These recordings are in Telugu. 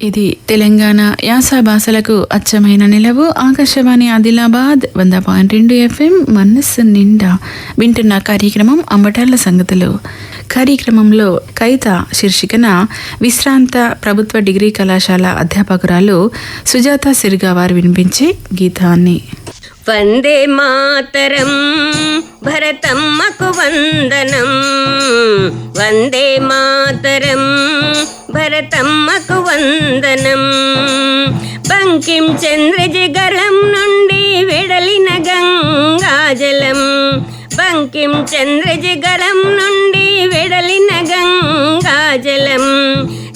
ఇది తెలంగాణ యాస భాషలకు అచ్చమైన నిలవు. ఆకాశవాణి ఆదిలాబాద్ 100.2 FM మనస్సు నిండా వింటున్న కార్యక్రమం అంబటాళ్ల సంగతులు. కార్యక్రమంలో కవిత శీర్షికన విశ్రాంత ప్రభుత్వ డిగ్రీ కళాశాల అధ్యాపకురాలు సుజాత సిరిగా వారు వినిపించే గీతాన్ని. వందే మాతరం భరతమ్మకు వందనం, వందే మాతరం భరతమ్మకు వందనం. బంకిం చంద్రజగరం నుండి వెడలిన గంగాజలం, బంకిం చంద్రజగరం నుండి వెడలిన గంగాజలం.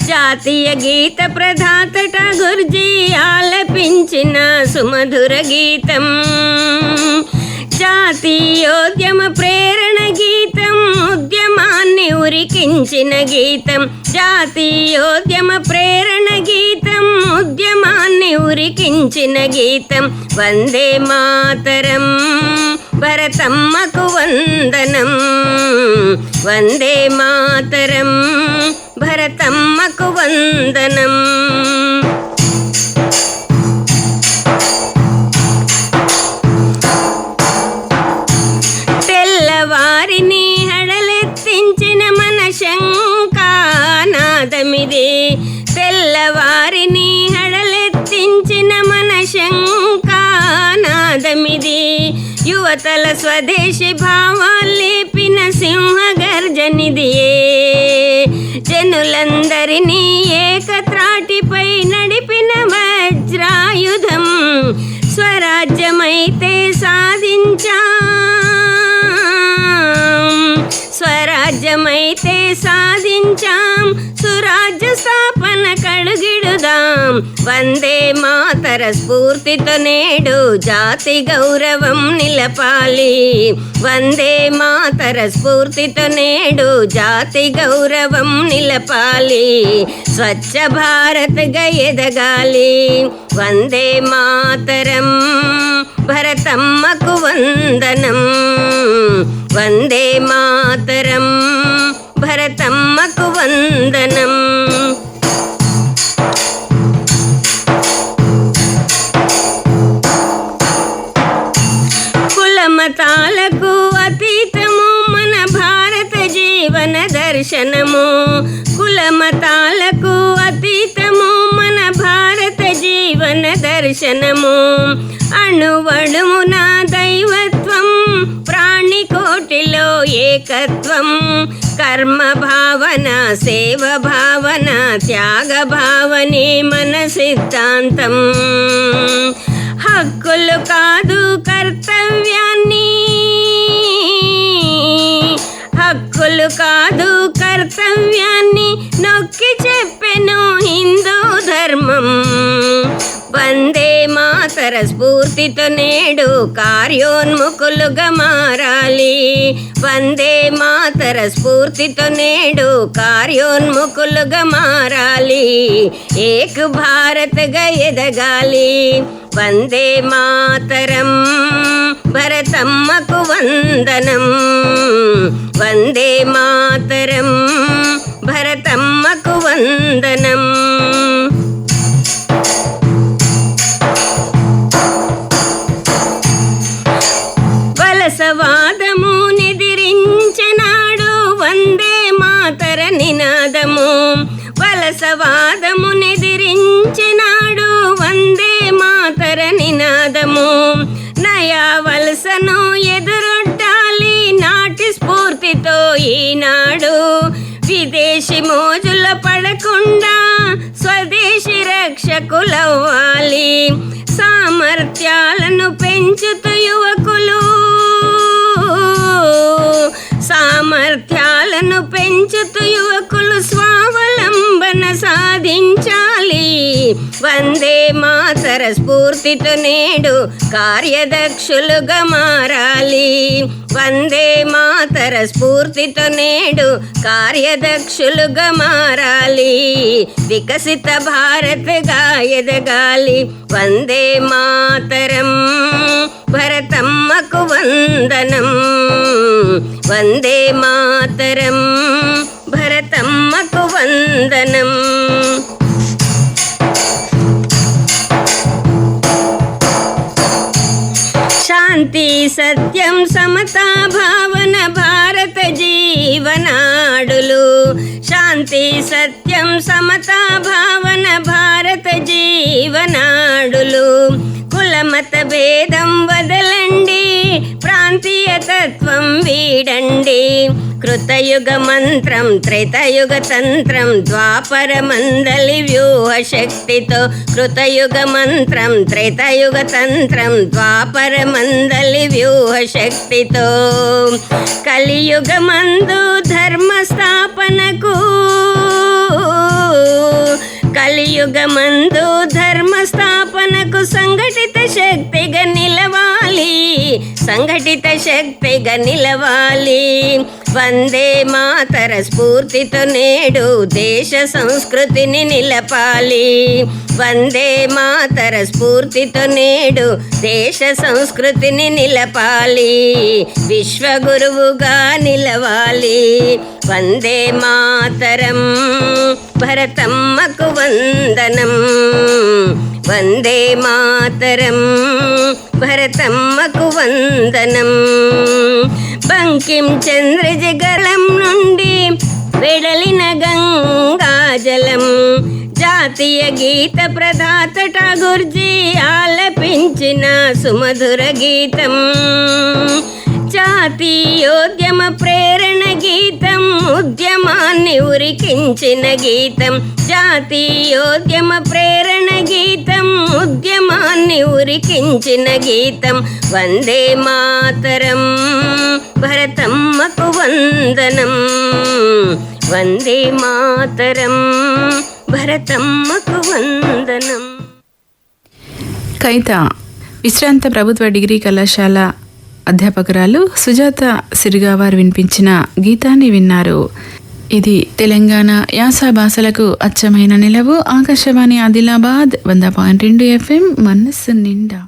జాతీయ గీత ప్రధాత ఠాగూర్జీ ఆలపించిన సుమధుర గీతం, జాతీయోద్యమ ప్రేరణ గీతం, ఉద్యమాన్ని ఉరికించిన గీతం. జాతీయోద్యమ ప్రేరణ గీతం, ఉద్యమాన్ని ఉరికించిన గీతం. వందే మాతరం భరతమ్మకు వందనం, వందే మాతరం భరతమ్మకు వందనం. తెల్లవారిని హడలెత్తించిన మన శంఖానాదమిది, తెల్లవారిని హడలెత్తించిన మన శంఖానాదమిది. యువతల స్వదేశీ భావాలేపిన సింహగర్జనిదియే, జనులందరినీ ఏకత్రాటిపై నడిపిన వజ్రాయుధం. స్వరాజ్యమైతే స్వరాజ్యమైతే సాధించాం, సురాజ్య స్థాపన కడుగిడుదాం. వందే మాతర స్ఫూర్తితో నేడు జాతి గౌరవం నిలపాలి, వందే మాతర స్ఫూర్తితో నేడు జాతి గౌరవం నిలపాలి. స్వచ్ఛ భారత్గా ఎదగాలి. వందే మాతరం భరతమ్మకు వందనం, వందే మాతరం భరతమ్మకు వందనం. కులమతాలకు అతీతము మన భారత జీవన దర్శనము, కులమతాలకు అతీతము మన భారత జీవన దర్శనము. అణువణువున దైవత్వం, ప్రాణికోటిలో ఏకత్వం. కర్మ భావన, సేవ భావన, త్యాగ భావనే మన సిద్ధాంతం. హక్కులు కాదు కర్తవ్యాన్ని, హక్కులు కాదు కర్తవ్యాన్ని నొక్కి చెప్పెను హిందూ ధర్మం. వందే మాతర స్ఫూర్తితో నేడు కార్యోన్ముఖులుగా మారాలి, వందే మాతర స్ఫూర్తితో నేడు కార్యోన్ముఖులుగా మారాలి. ఏక్ భారత్గా ఎదగాలి. వందే మాతరం భరతమ్మకు వందనం, వందే మాతరం భరతమ్మకు వందనం. వలసవాదము నిదిరించినాడు వందే మాతర నినాదము, వలసవాదము నిదిరించినాడు వందే మాతర నినాదము. నయా వలసను ఎదురొట్టాలి నాటి స్ఫూర్తితో ఈనాడు. విదేశీ మోజుల పడకుండా స్వదేశీ రక్షకులవ్వాలి. సామర్థ్యాలను పెంచుతూ యువకులు, సామర్థ్యాలను పెంచుతూ యువకులు స్వావలంబన సాధించాలి. వందే మాతర స్ఫూర్తితో నేడు కార్యదక్షులుగా మారాలి, వందే మాతర స్ఫూర్తితో నేడు కార్యదక్షులుగా మారాలి. వికసిత భారత్గా ఎదగాలి. వందే మాతరం భరతమ్మకు వందనం, వందే మాతరం భరతమ్మకు వందనం. సత్యం సమతా భావన భారత జీవనాడులు. శాంతి సత్యం సమతా భావన భారత జీవనాడులు. కులమత భేదం వదలండి, ప్రాంతీయ తత్వం వీడండి. కృతయుగ మంత్రం త్రేతాయుగ తంత్రం ద్వాపర మందలి వ్యూహ శక్తితో. కృతయుగ మంత్రం త్రేతాయుగ తంత్రం ద్వాపర మందలి వ్యూహ శక్తితో. కలియుగ మందు ధర్మ స్థాపనకు, కలియుగ మందు ధర్మ స్థాపనకు సంఘటిత శక్తిగా నిలవాలి, సంఘటిత శక్తిగా నిలవాలి. వందే మాతర స్ఫూర్తితో నేడు దేశ సంస్కృతిని నిలపాలి. వందే మాతర స్ఫూర్తితో నేడు దేశ సంస్కృతిని నిలపాలి. విశ్వగురువుగా నిలవాలి. వందే మాతరం భరతమ్మకు వందనం. వందే మాతరం భరతమ్మకు వందనం. బంకిం చంద్రజగళం నుండి వెడలిన గంగాజలం. జాతీయ గీత ప్రదాత ఠాగూర్జీ ఆలపించిన సుమధుర గీతం. జాతీయోద్యమ ప్రేరణ గీతం, ఉద్యమాన్ని ఉరికించిన గీతం. జాతీయోద్యమ ప్రేరణ గీతం, ఉద్యమాన్ని ఉరికించిన గీతం. వందే మాతరం భరతమ్మకు వందనం. వందే మాతరం భరతమ్మకు వందనం. కైత విశ్రాంత ప్రభుత్వ డిగ్రీ కళాశాల అధ్యాపకురాలు సుజాత సిరిగా వారు వినిపించిన గీతాన్ని విన్నారు. ఇది తెలంగాణ యాస భాషలకు అచ్చమైన నిలవు. ఆకాశవాణి ఆదిలాబాద్ 100.2 FM మనస్సు నిండా.